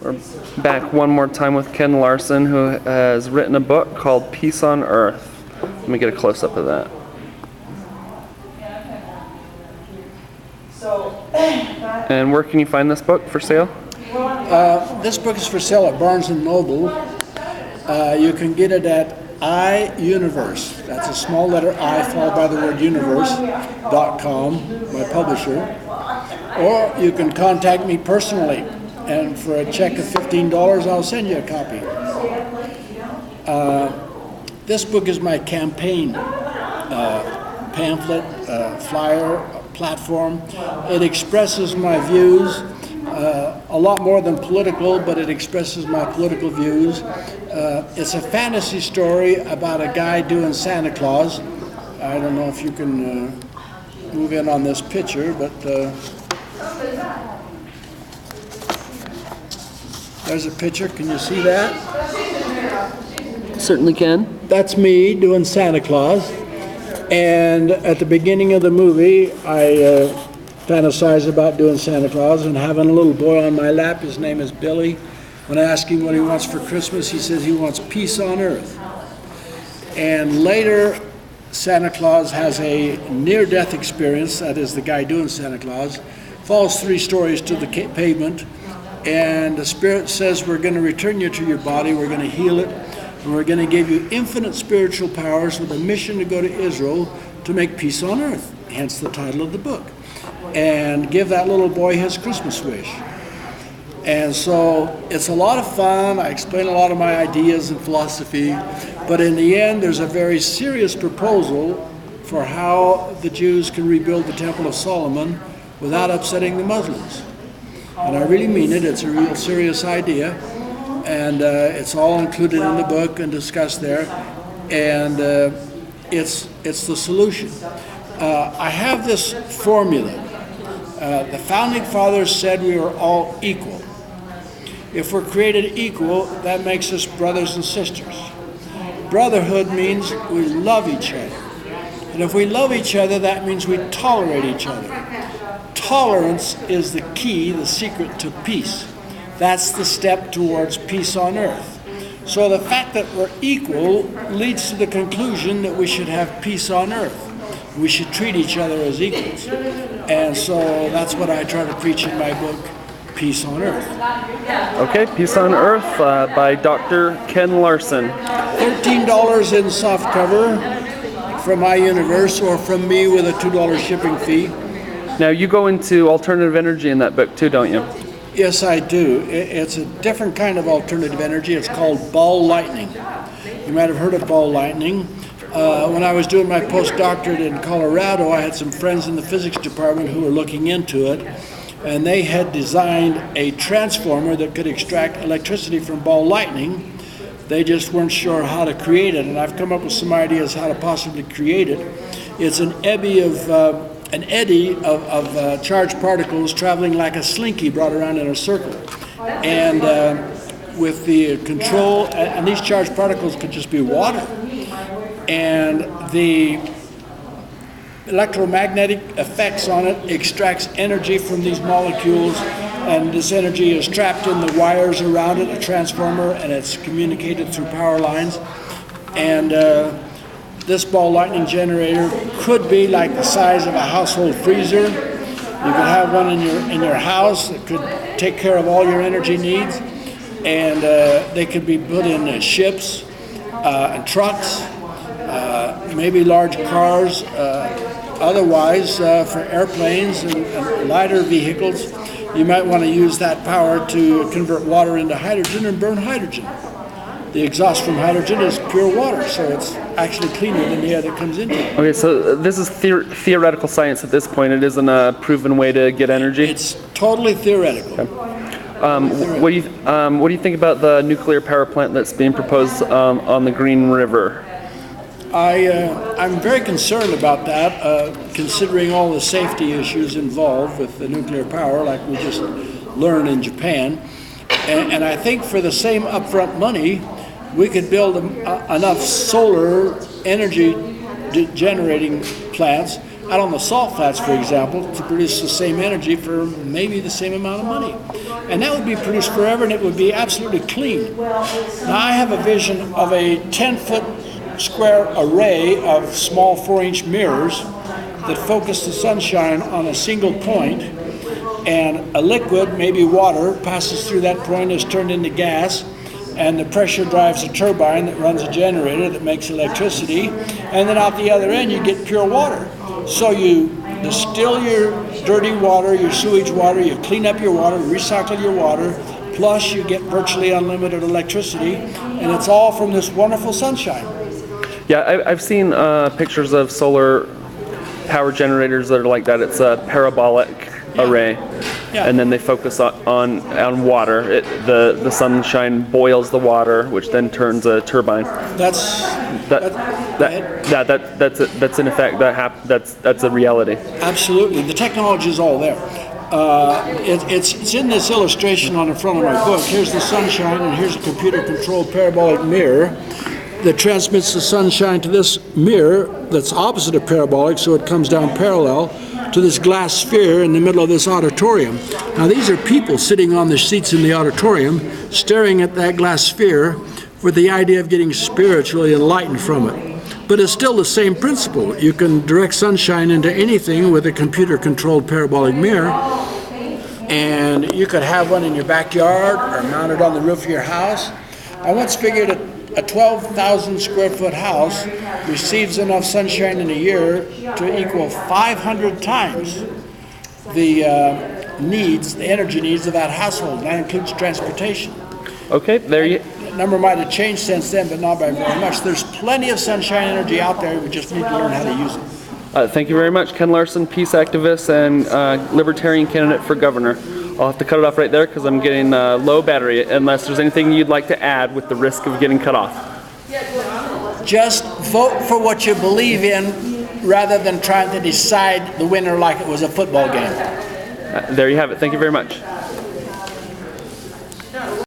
We're back one more time with Ken Larsen, who has written a book called Peace on Earth. Let me get a close-up of that. And where can you find this book for sale? This book is for sale at Barnes & Noble. You can get it at iUniverse. That's a small letter I followed by the word universe.com, my publisher. Or you can contact me personally, and for a check of $15, I'll send you a copy. This book is my campaign pamphlet, flyer, platform. It expresses my views, a lot more than political, but it expresses my political views. It's a fantasy story about a guy doing Santa Claus. I don't know if you can move in on this picture, but there's a picture. Can you see that? Certainly can. That's me doing Santa Claus. And at the beginning of the movie, I fantasize about doing Santa Claus and having a little boy on my lap. His name is Billy. When I ask him what he wants for Christmas, he says he wants peace on earth. And later, Santa Claus has a near-death experience, that is the guy doing Santa Claus, falls 3 stories to the pavement, and the Spirit says, we're going to return you to your body, we're going to heal it, and we're going to give you infinite spiritual powers with a mission to go to Israel to make peace on earth, hence the title of the book, and give that little boy his Christmas wish. And so it's a lot of fun. I explain a lot of my ideas and philosophy, but in the end there's a very serious proposal for how the Jews can rebuild the Temple of Solomon without upsetting the Muslims. And I really mean it. It's a real serious idea, and it's all included in the book and discussed there, and it's the solution. I have this formula. The Founding Fathers said we were all equal. If we're created equal, that makes us brothers and sisters. Brotherhood means we love each other. And if we love each other, that means we tolerate each other. Tolerance is the key, the secret to peace. That's the step towards peace on earth. So the fact that we're equal leads to the conclusion that we should have peace on earth. We should treat each other as equals. And so that's what I try to preach in my book, Peace on Earth. Okay, Peace on Earth by Dr. Ken Larsen. $13 in softcover from iUniverse, or from me with a $2 shipping fee. Now you go into alternative energy in that book too, don't you? Yes, I do. It's a different kind of alternative energy. It's called ball lightning. You might have heard of ball lightning. When I was doing my postdoctorate in Colorado, I had some friends in the physics department who were looking into it, and they had designed a transformer that could extract electricity from ball lightning. They just weren't sure how to create it, and I've come up with some ideas how to possibly create it. It's an eddy of charged particles traveling like a slinky brought around in a circle. And with the control, and these charged particles could just be water. And the electromagnetic effects on it extracts energy from these molecules, and this energy is trapped in the wires around it, a transformer, and it's communicated through power lines. And this ball lightning generator could be like the size of a household freezer. You could have one in your house that could take care of all your energy needs, and they could be put in ships and trucks, maybe large cars, otherwise for airplanes and lighter vehicles. You might want to use that power to convert water into hydrogen and burn hydrogen. The exhaust from hydrogen is pure water, so it's actually cleaner than the air that comes into it. Okay, so this is theoretical science at this point. It isn't a proven way to get energy? It's totally theoretical. Okay. What do you think about the nuclear power plant that's being proposed on the Green River? I'm very concerned about that, considering all the safety issues involved with the nuclear power, like we just learned in Japan. And I think for the same upfront money, we could build enough solar energy generating plants out on the salt flats, for example, to produce the same energy for maybe the same amount of money. And that would be produced forever, and it would be absolutely clean. Now, I have a vision of a 10-foot square array of small 4-inch mirrors that focus the sunshine on a single point, and a liquid, maybe water, passes through that point, is turned into gas, and the pressure drives a turbine that runs a generator that makes electricity, and then out the other end you get pure water. So you distill your dirty water, your sewage water, you clean up your water, recycle your water, plus you get virtually unlimited electricity, and it's all from this wonderful sunshine. Yeah, I've seen pictures of solar power generators that are like that. It's a parabolic array, and then they focus on water. The sunshine boils the water, which then turns a turbine. That's in effect that's a reality. Absolutely, the technology is all there. It's in this illustration on the front of my book. Here's the sunshine, and here's a computer-controlled parabolic mirror that transmits the sunshine to this mirror that's opposite of parabolic, so it comes down parallel to this glass sphere in the middle of this auditorium. Now, these are people sitting on the seats in the auditorium, staring at that glass sphere with the idea of getting spiritually enlightened from it. But it's still the same principle. You can direct sunshine into anything with a computer-controlled parabolic mirror, and you could have one in your backyard or mounted on the roof of your house. I once figured a 12,000 square foot house receives enough sunshine in a year to equal 500 times the energy needs of that household. That includes transportation. Okay, there you. The number might have changed since then, but not by very much. There's plenty of sunshine energy out there. We just need to learn how to use it. Thank you very much, Ken Larsen, peace activist and Libertarian candidate for governor. I'll have to cut it off right there because I'm getting low battery, unless there's anything you'd like to add with the risk of getting cut off. Just vote for what you believe in rather than trying to decide the winner like it was a football game. There you have it. Thank you very much.